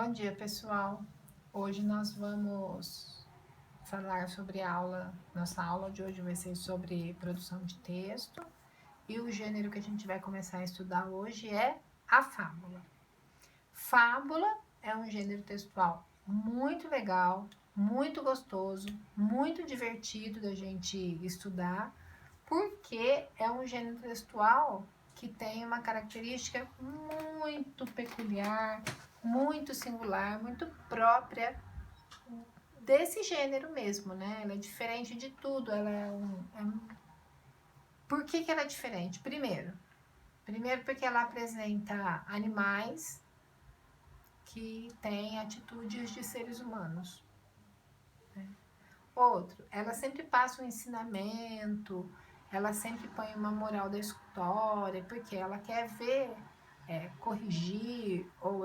Bom dia, pessoal. Hoje nós vamos falar sobre nossa aula de hoje vai ser sobre produção de texto e o gênero que a gente vai começar a estudar hoje é a fábula. Fábula é um gênero textual muito legal, muito gostoso, muito divertido da gente estudar, porque é um gênero textual que tem uma característica muito peculiar, muito singular, muito própria desse gênero mesmo, né? Ela é diferente de tudo, ela Por que ela é diferente? Primeiro porque ela apresenta animais que têm atitudes de seres humanos. Né? Outro, ela sempre passa um ensinamento, ela sempre põe uma moral da história, porque ela quer ver, corrigir ou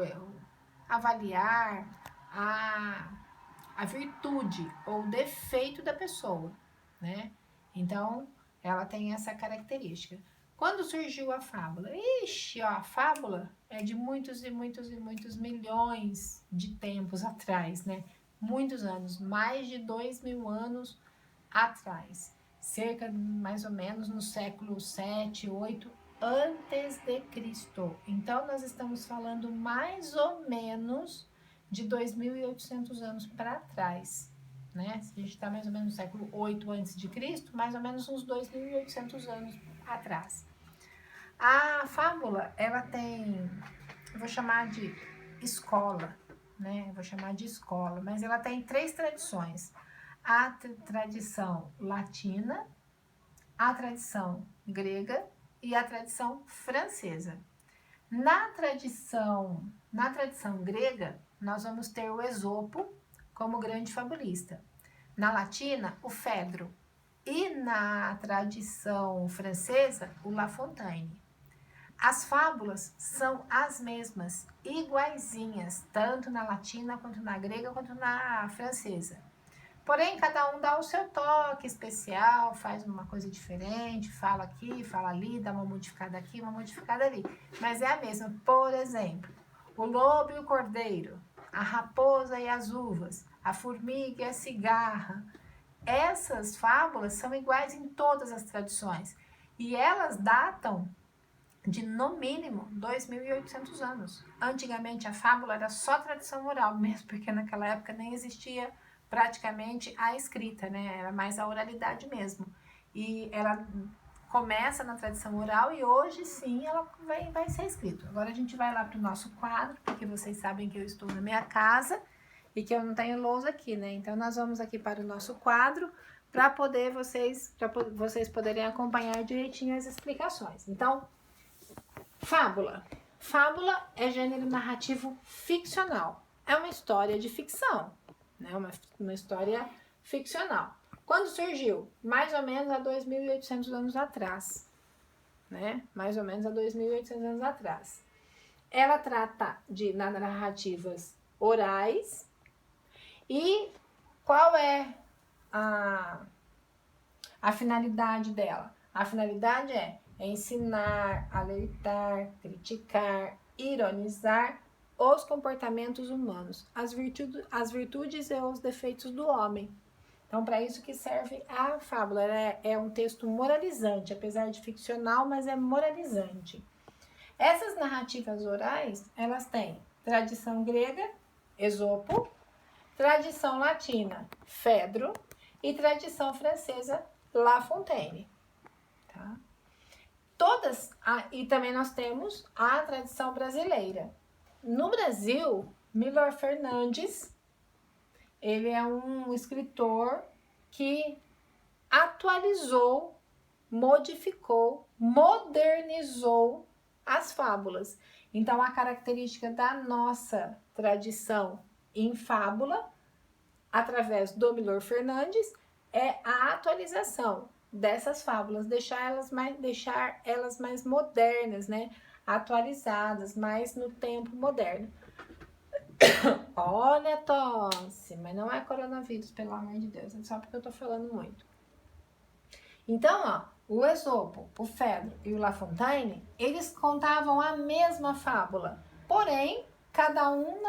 avaliar a virtude ou o defeito da pessoa, né? Então, ela tem essa característica. Quando surgiu a fábula? Ixi, ó, a fábula é de muitos e muitos e muitos milhões de tempos atrás, né? Muitos anos, mais de 2.000 anos atrás. Cerca, mais ou menos, no século 7, 8 antes de Cristo. Então, nós estamos falando mais ou menos de 2.800 anos para trás, né? Se a gente está mais ou menos no século 8 antes de Cristo, mais ou menos uns 2.800 anos atrás. A fábula, ela tem, eu vou chamar de escola, né? Eu vou chamar de escola, mas ela tem 3 tradições. A tradição latina, a tradição grega e a tradição francesa. Na tradição grega, nós vamos ter o Esopo como grande fabulista. Na latina, o Fedro. E na tradição francesa, o La Fontaine. As fábulas são as mesmas, iguaizinhas, tanto na latina, quanto na grega, quanto na francesa. Porém, cada um dá o seu toque especial, faz uma coisa diferente, fala aqui, fala ali, dá uma modificada aqui, uma modificada ali. Mas é a mesma. Por exemplo, o lobo e o cordeiro, a raposa e as uvas, a formiga e a cigarra. Essas fábulas são iguais em todas as tradições. E elas datam de, no mínimo, 2.800 anos. Antigamente, a fábula era só tradição oral mesmo, porque naquela época nem existia praticamente a escrita, né? Era mais a oralidade mesmo. E ela começa na tradição oral e hoje sim ela vai ser escrita. Agora a gente vai lá para o nosso quadro, porque vocês sabem que eu estou na minha casa e que eu não tenho lousa aqui, né? Então nós vamos aqui para o nosso quadro para poder vocês poderem acompanhar direitinho as explicações. Então, fábula. Fábula é gênero narrativo ficcional. É uma história de ficção, né? Uma história ficcional. Quando surgiu? Mais ou menos há 2.800 anos atrás, né? Mais ou menos há 2.800 anos atrás. Ela trata de narrativas orais e qual é a finalidade dela? A finalidade é ensinar, alertar, criticar, ironizar os comportamentos humanos, as virtudes e os defeitos do homem. Então, para isso que serve a fábula. Ela é um texto moralizante, apesar de ficcional, mas é moralizante. Essas narrativas orais, elas têm tradição grega, Esopo, tradição latina, Fedro, e tradição francesa, La Fontaine. Tá? E também nós temos a tradição brasileira. No Brasil, Milor Fernandes, ele é um escritor que atualizou, modificou, modernizou as fábulas. Então, a característica da nossa tradição em fábula, através do Milor Fernandes, é a atualização dessas fábulas, deixar elas mais modernas, né? Atualizadas, mais no tempo moderno. Olha a tosse, mas não é coronavírus, pelo amor de Deus, é só porque eu tô falando muito. Então, ó, o Esopo, o Fedro e o La Fontaine, eles contavam a mesma fábula, porém, cada um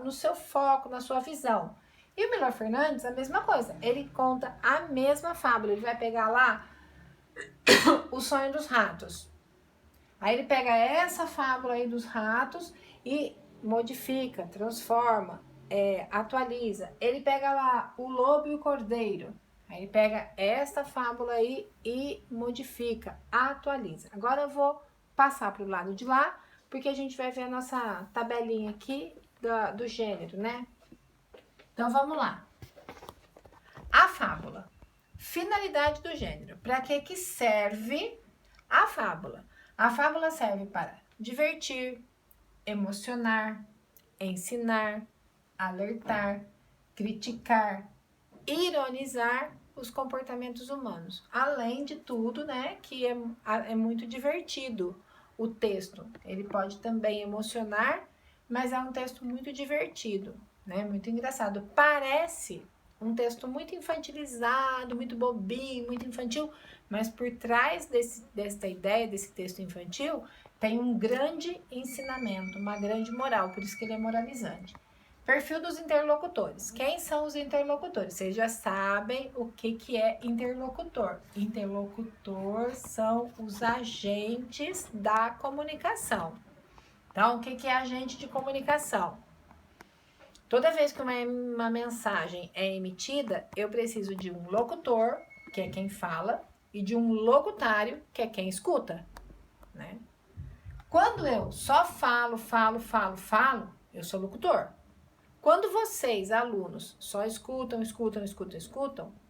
no seu foco, na sua visão. E o Milor Fernandes, a mesma coisa, ele conta a mesma fábula, ele vai pegar lá o sonho dos ratos. Aí ele pega essa fábula aí dos ratos e modifica, transforma, atualiza. Ele pega lá o lobo e o cordeiro. Aí ele pega esta fábula aí e modifica, atualiza. Agora eu vou passar para o lado de lá, porque a gente vai ver a nossa tabelinha aqui do gênero, né? Então vamos lá. A fábula. Finalidade do gênero. Para que serve a fábula? A fábula serve para divertir, emocionar, ensinar, alertar, criticar, ironizar os comportamentos humanos. Além de tudo, né, que é muito divertido o texto. Ele pode também emocionar, mas é um texto muito divertido, né, muito engraçado. Parece um texto muito infantilizado, muito bobinho, muito infantil, mas por trás dessa ideia, desse texto infantil, tem um grande ensinamento, uma grande moral, por isso que ele é moralizante. Perfil dos interlocutores. Quem são os interlocutores? Vocês já sabem o que é interlocutor. Interlocutor são os agentes da comunicação. Então, o que é agente de comunicação? Toda vez que uma mensagem é emitida, eu preciso de um locutor, que é quem fala, e de um locutário, que é quem escuta, né? Quando eu só falo, eu sou locutor. Quando vocês, alunos, só escutam,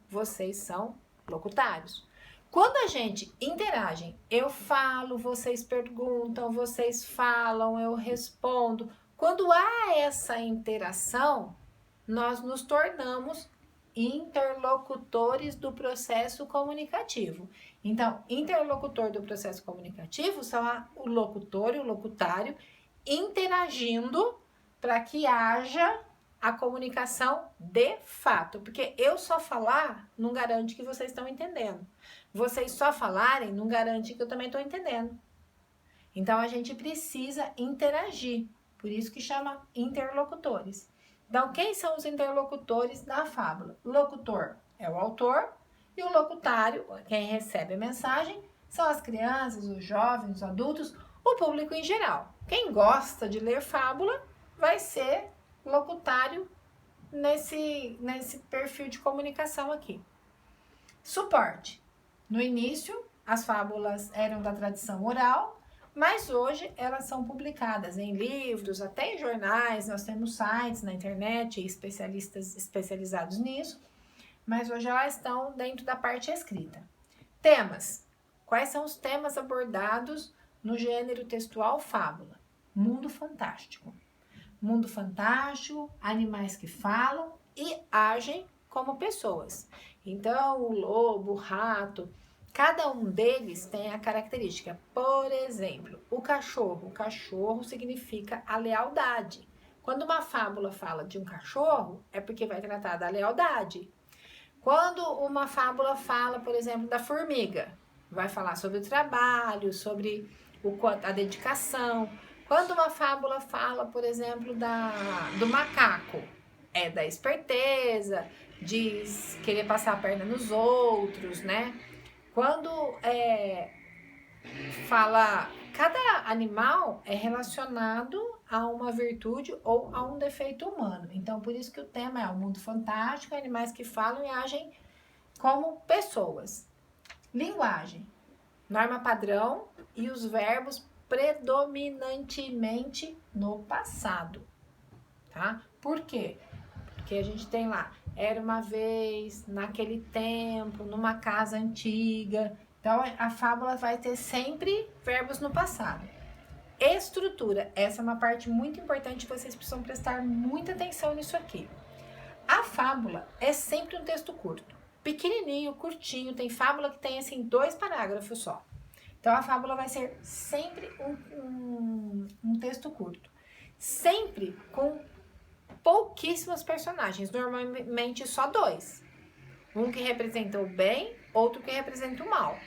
vocês são locutários. Quando a gente interage, eu falo, vocês perguntam, vocês falam, eu respondo. Quando há essa interação, nós nos tornamos interlocutores do processo comunicativo. Então, interlocutor do processo comunicativo são o locutor e o locutário interagindo para que haja a comunicação de fato. Porque eu só falar não garante que vocês estão entendendo. Vocês só falarem não garante que eu também estou entendendo. Então, a gente precisa interagir. Por isso que chama interlocutores. Então, quem são os interlocutores da fábula? O locutor é o autor e o locutário, quem recebe a mensagem, são as crianças, os jovens, os adultos, o público em geral. Quem gosta de ler fábula vai ser locutário nesse perfil de comunicação aqui. Suporte. No início, as fábulas eram da tradição oral, mas hoje elas são publicadas em livros, até em jornais, nós temos sites na internet e especialistas especializados nisso, mas hoje elas estão dentro da parte escrita. Temas. Quais são os temas abordados no gênero textual fábula? Mundo fantástico. Mundo fantástico, animais que falam e agem como pessoas. Então, o lobo, o rato, cada um deles tem a característica. Por exemplo, o cachorro. O cachorro significa a lealdade. Quando uma fábula fala de um cachorro, é porque vai tratar da lealdade. Quando uma fábula fala, por exemplo, da formiga, vai falar sobre o trabalho, sobre a dedicação. Quando uma fábula fala, por exemplo, do macaco, é da esperteza, de querer passar a perna nos outros, né? Quando fala, cada animal é relacionado a uma virtude ou a um defeito humano. Então, por isso que o tema é o mundo fantástico, animais que falam e agem como pessoas. Linguagem, norma padrão e os verbos predominantemente no passado, tá? Por quê? Porque a gente tem lá, era uma vez, naquele tempo, numa casa antiga. Então, a fábula vai ter sempre verbos no passado. Estrutura, essa é uma parte muito importante, vocês precisam prestar muita atenção nisso aqui. A fábula é sempre um texto curto, pequenininho, curtinho, tem fábula que tem, assim, 2 parágrafos só. Então, a fábula vai ser sempre um texto curto. Sempre com pouquíssimos personagens, normalmente só 2. Um que representa o bem, outro que representa o mal.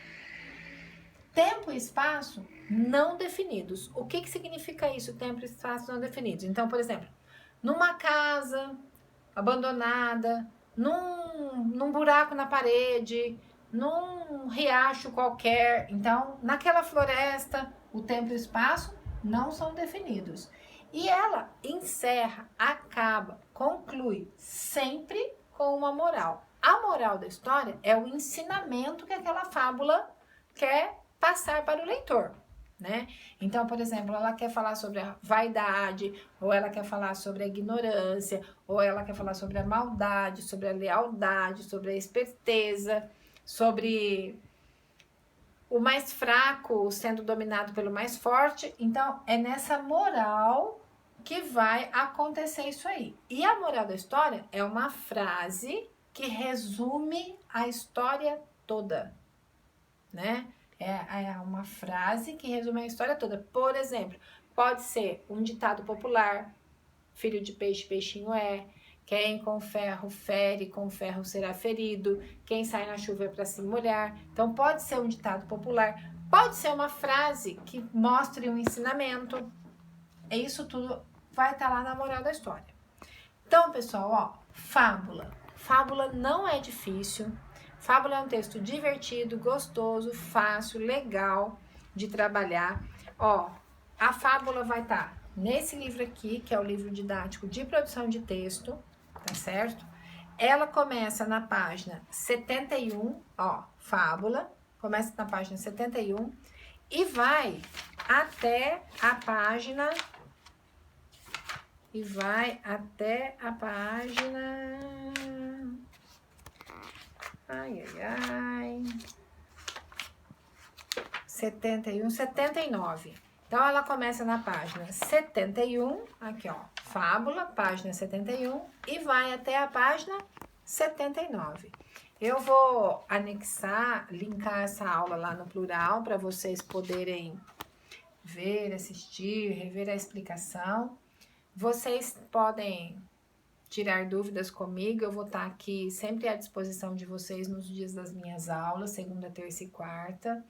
Tempo e espaço não definidos. O que significa isso, tempo e espaço não definidos? Então, por exemplo, numa casa abandonada, num buraco na parede, num riacho qualquer. Então, naquela floresta, o tempo e o espaço não são definidos. E ela encerra, acaba, conclui sempre com uma moral. A moral da história é o ensinamento que aquela fábula quer passar para o leitor, né? Então, por exemplo, ela quer falar sobre a vaidade, ou ela quer falar sobre a ignorância, ou ela quer falar sobre a maldade, sobre a lealdade, sobre a esperteza, sobre o mais fraco sendo dominado pelo mais forte. Então, é nessa moral que vai acontecer isso aí. E a moral da história é uma frase que resume a história toda, né? É uma frase que resume a história toda. Por exemplo, pode ser um ditado popular: filho de peixe, peixinho é. Quem com ferro fere, com ferro será ferido. Quem sai na chuva é para se molhar. Então, pode ser um ditado popular, pode ser uma frase que mostre um ensinamento. Isso tudo vai estar lá na moral da história. Então, pessoal, ó, fábula. Fábula não é difícil. Fábula é um texto divertido, gostoso, fácil, legal de trabalhar. Ó, a fábula vai estar nesse livro aqui, que é o livro didático de produção de texto, tá certo? Ela começa na página 71, ó, fábula, começa na página 71 e vai até a página ai, 71, 79. Então, ela começa na página 71, aqui ó, fábula, página 71, e vai até a página 79. Eu vou anexar, linkar essa aula lá no plural, para vocês poderem ver, assistir, rever a explicação. Vocês podem tirar dúvidas comigo, eu vou estar aqui sempre à disposição de vocês nos dias das minhas aulas, segunda, terça e quarta.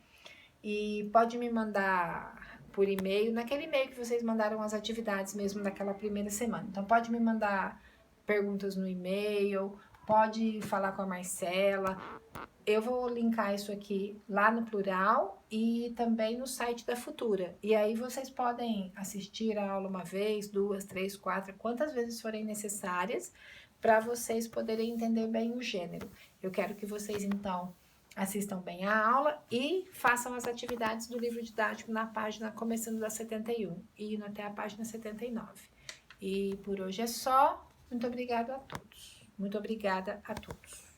E pode me mandar por e-mail, naquele e-mail que vocês mandaram as atividades mesmo daquela primeira semana. Então, pode me mandar perguntas no e-mail, pode falar com a Marcela. Eu vou linkar isso aqui lá no plural e também no site da Futura. E aí vocês podem assistir a aula uma vez, duas, três, quatro, quantas vezes forem necessárias, para vocês poderem entender bem o gênero. Eu quero que vocês, então, assistam bem a aula e façam as atividades do livro didático na página começando da 71 e indo até a página 79. E por hoje é só. Muito obrigada a todos. Muito obrigada a todos.